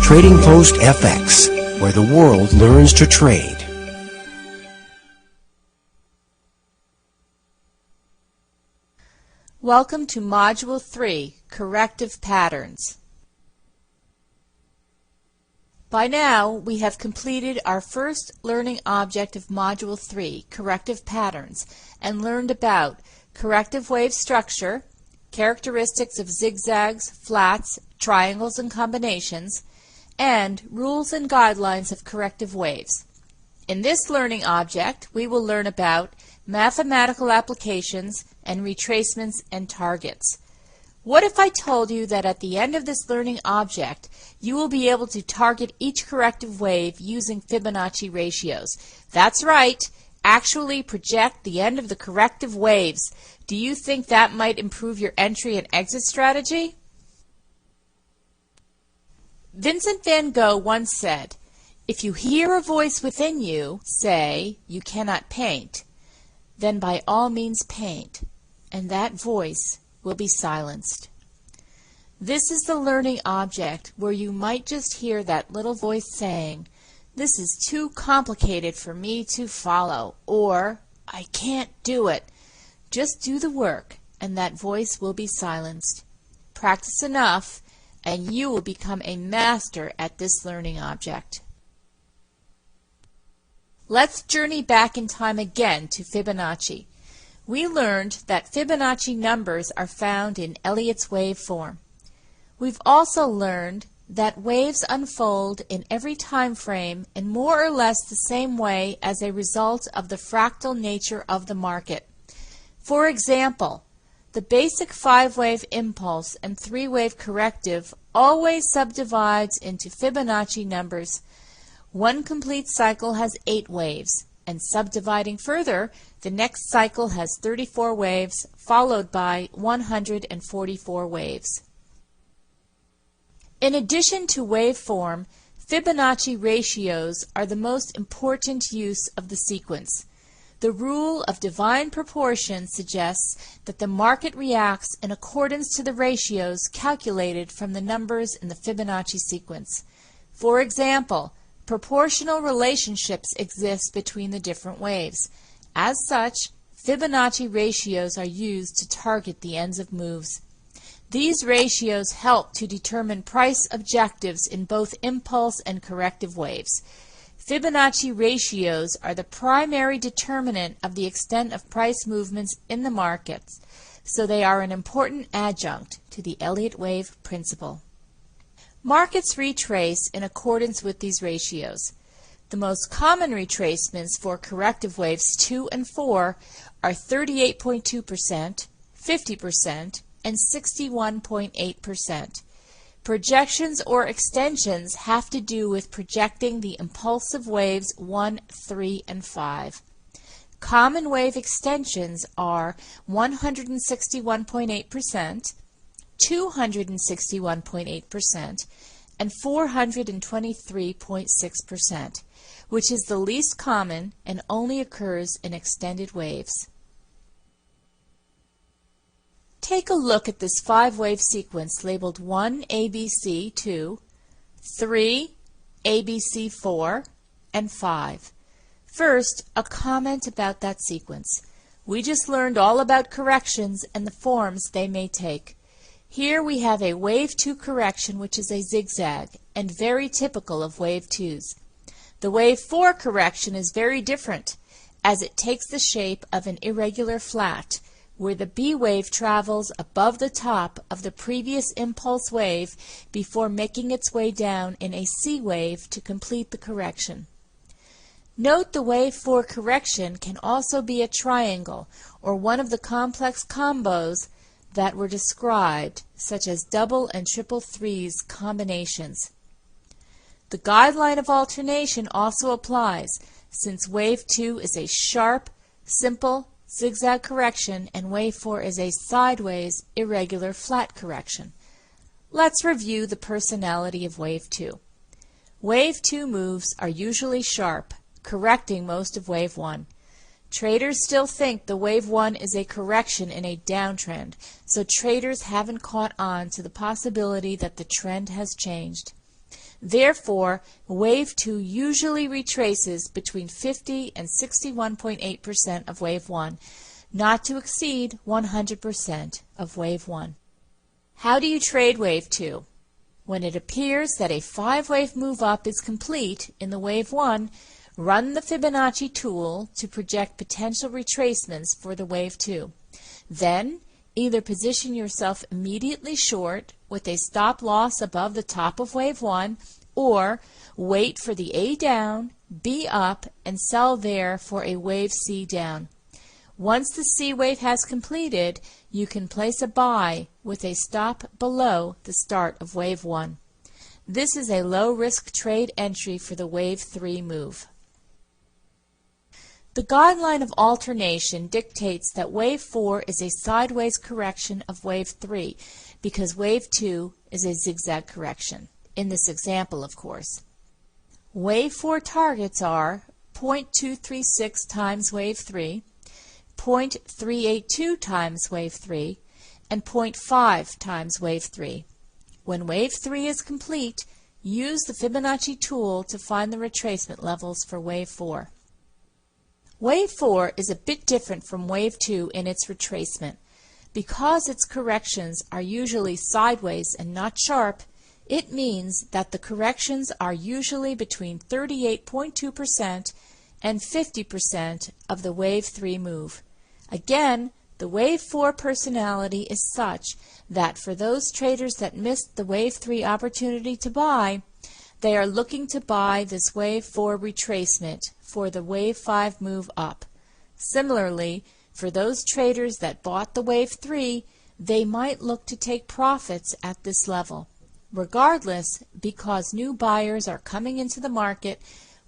Trading Post FX, where the world learns to trade. Welcome to Module 3, Corrective Patterns. By now, we have completed our first learning object of Module 3, Corrective Patterns, and learned about corrective wave structure, characteristics of zigzags, flats, triangles, and combinations, and rules and guidelines of corrective waves. In this learning object, we will learn about mathematical applications and retracements and targets. What if I told you that at the end of this learning object, you will be able to target each corrective wave using Fibonacci ratios? That's right, actually project the end of the corrective waves. Do you think that might improve your entry and exit strategy? Vincent van Gogh once said, "If you hear a voice within you say you cannot paint, then by all means paint, and that voice will be silenced." This is the learning object where you might just hear that little voice saying, "This is too complicated for me to follow," or "I can't do it." Just do the work, and that voice will be silenced. Practice enough, and you will become a master at this learning object. Let's journey back in time again to Fibonacci. We learned that Fibonacci numbers are found in Elliott's wave form. We've also learned that waves unfold in every time frame in more or less the same way as a result of the fractal nature of the market. For example, the basic 5-wave impulse and 3-wave corrective always subdivides into Fibonacci numbers. One complete cycle has 8 waves, and subdividing further, the next cycle has 34 waves, followed by 144 waves. In addition to waveform, Fibonacci ratios are the most important use of the sequence. The rule of divine proportion suggests that the market reacts in accordance to the ratios calculated from the numbers in the Fibonacci sequence. For example, proportional relationships exist between the different waves. As such, Fibonacci ratios are used to target the ends of moves. These ratios help to determine price objectives in both impulse and corrective waves. Fibonacci ratios are the primary determinant of the extent of price movements in the markets, so they are an important adjunct to the Elliott wave principle. Markets retrace in accordance with these ratios. The most common retracements for corrective waves 2 and 4 are 38.2%, 50%, and 61.8%. Projections or extensions have to do with projecting the impulsive waves 1, 3, and 5. Common wave extensions are 161.8%, 261.8%, and 423.6%, which is the least common and only occurs in extended waves. Take a look at this 5-wave sequence labeled 1 ABC 2, 3 ABC 4, and 5. First, a comment about that sequence. We just learned all about corrections and the forms they may take. Here we have a wave 2 correction, which is a zigzag and very typical of wave 2s. The wave 4 correction is very different, as it takes the shape of an irregular flat, where the B wave travels above the top of the previous impulse wave before making its way down in a C wave to complete the correction. Note the wave 4 correction can also be a triangle or one of the complex combos that were described, such as double and triple threes combinations. The guideline of alternation also applies, since wave 2 is a sharp, simple, zigzag correction, and wave 4 is a sideways, irregular, flat correction. Let's review the personality of wave 2. Wave 2 moves are usually sharp, correcting most of wave 1. Traders still think the wave 1 is a correction in a downtrend, so traders haven't caught on to the possibility that the trend has changed. Therefore, wave 2 usually retraces between 50 and 61.8% of wave 1, not to exceed 100% of wave 1. How do you trade wave 2? When it appears that a 5-wave move up is complete in the wave 1, run the Fibonacci tool to project potential retracements for the wave 2. Then, either position yourself immediately short with a stop loss above the top of wave 1, or wait for the A down, B up, and sell there for a wave C down. Once the C wave has completed, you can place a buy with a stop below the start of wave 1. This is a low-risk trade entry for the wave 3 move. The guideline of alternation dictates that wave 4 is a sideways correction of wave 3 because wave 2 is a zigzag correction, in this example of course. Wave 4 targets are 0.236 times wave 3, 0.382 times wave 3, and 0.5 times wave 3. When wave 3 is complete, use the Fibonacci tool to find the retracement levels for wave 4. Wave 4 is a bit different from wave 2 in its retracement. Because its corrections are usually sideways and not sharp, it means that the corrections are usually between 38.2% and 50% of the wave 3 move. Again, the wave 4 personality is such that for those traders that missed the wave 3 opportunity to buy, they are looking to buy this wave 4 retracement for the wave 5 move up. Similarly, for those traders that bought the wave 3, they might look to take profits at this level. Regardless, because new buyers are coming into the market,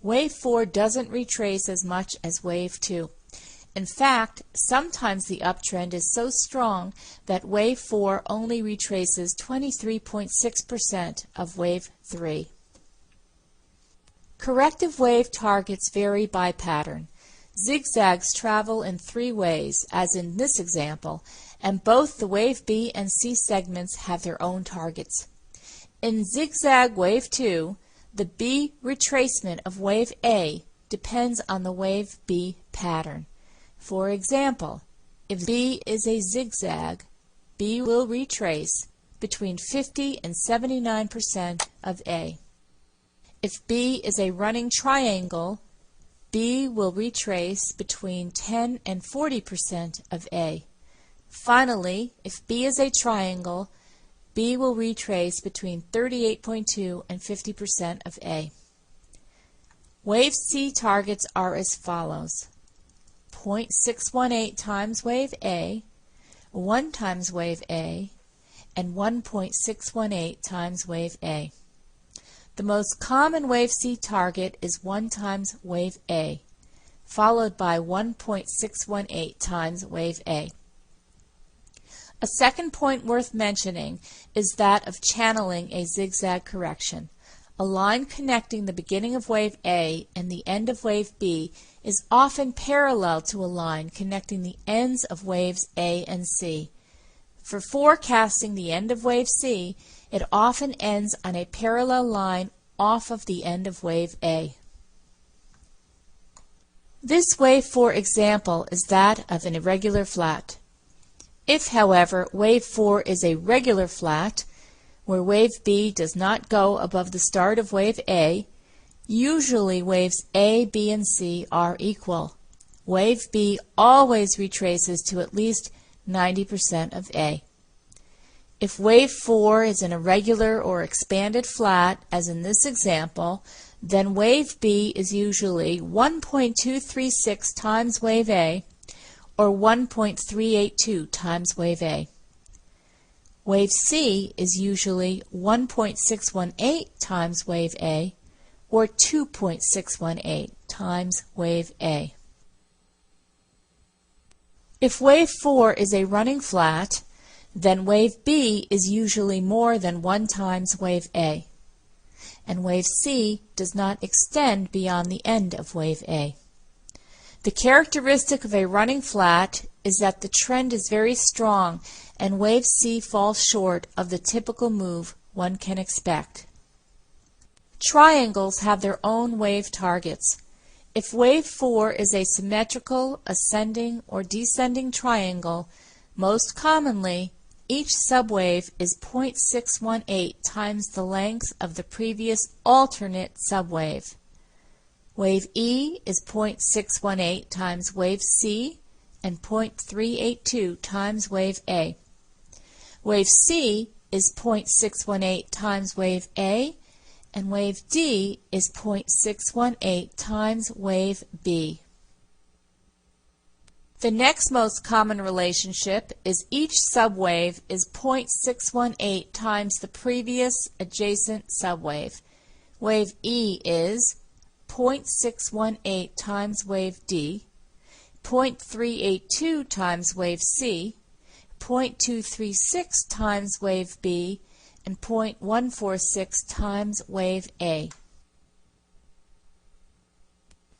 wave 4 doesn't retrace as much as wave 2. In fact, sometimes the uptrend is so strong that wave 4 only retraces 23.6% of wave 3. Corrective wave targets vary by pattern. Zigzags travel in 3 ways, as in this example, and both the wave B and C segments have their own targets. In zigzag wave 2, the B retracement of wave A depends on the wave B pattern. For example, if B is a zigzag, B will retrace between 50 and 79% of A. If B is a running triangle, B will retrace between 10 and 40% of A. Finally, if B is a triangle, B will retrace between 38.2 and 50% of A. Wave C targets are as follows: 0.618 times wave A, 1 times wave A, and 1.618 times wave A. The most common wave C target is 1 times wave A, followed by 1.618 times wave A. A second point worth mentioning is that of channeling a zigzag correction. A line connecting the beginning of wave A and the end of wave B is often parallel to a line connecting the ends of waves A and C. For forecasting the end of wave C, it often ends on a parallel line off of the end of wave A. This wave 4 example is that of an irregular flat. If, however, wave 4 is a regular flat, where wave B does not go above the start of wave A, usually waves A, B, and C are equal. Wave B always retraces to at least 90% of A. If wave 4 is an irregular or expanded flat, as in this example, then wave B is usually 1.236 times wave A, or 1.382 times wave A. Wave C is usually 1.618 times wave A, or 2.618 times wave A. If wave 4 is a running flat, then wave B is usually more than 1 times wave A, and wave C does not extend beyond the end of wave A. The characteristic of a running flat is that the trend is very strong and wave C falls short of the typical move one can expect. Triangles have their own wave targets. If wave 4 is a symmetrical, ascending, or descending triangle, most commonly, each subwave is 0.618 times the length of the previous alternate subwave. Wave E is 0.618 times wave C and 0.382 times wave A. Wave C is 0.618 times wave A, and wave D is 0.618 times wave B. The next most common relationship is each subwave is 0.618 times the previous adjacent subwave. Wave E is 0.618 times wave D, 0.382 times wave C, 0.236 times wave B, and 0.146 times wave A.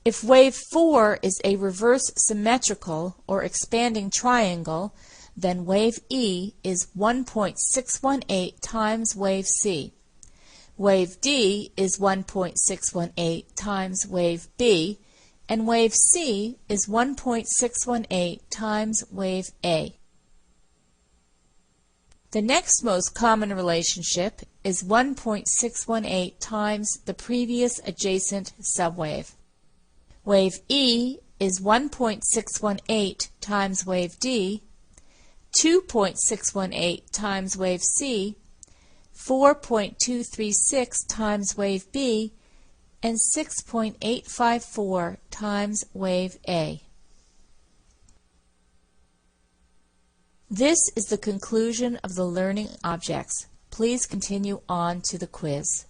If wave 4 is a reverse symmetrical or expanding triangle, then wave E is 1.618 times wave C. Wave D is 1.618 times wave B, and wave C is 1.618 times wave A. The next most common relationship is 1.618 times the previous adjacent subwave. Wave E is 1.618 times wave D, 2.618 times wave C, 4.236 times wave B, and 6.854 times wave A. This is the conclusion of the learning objects. Please continue on to the quiz.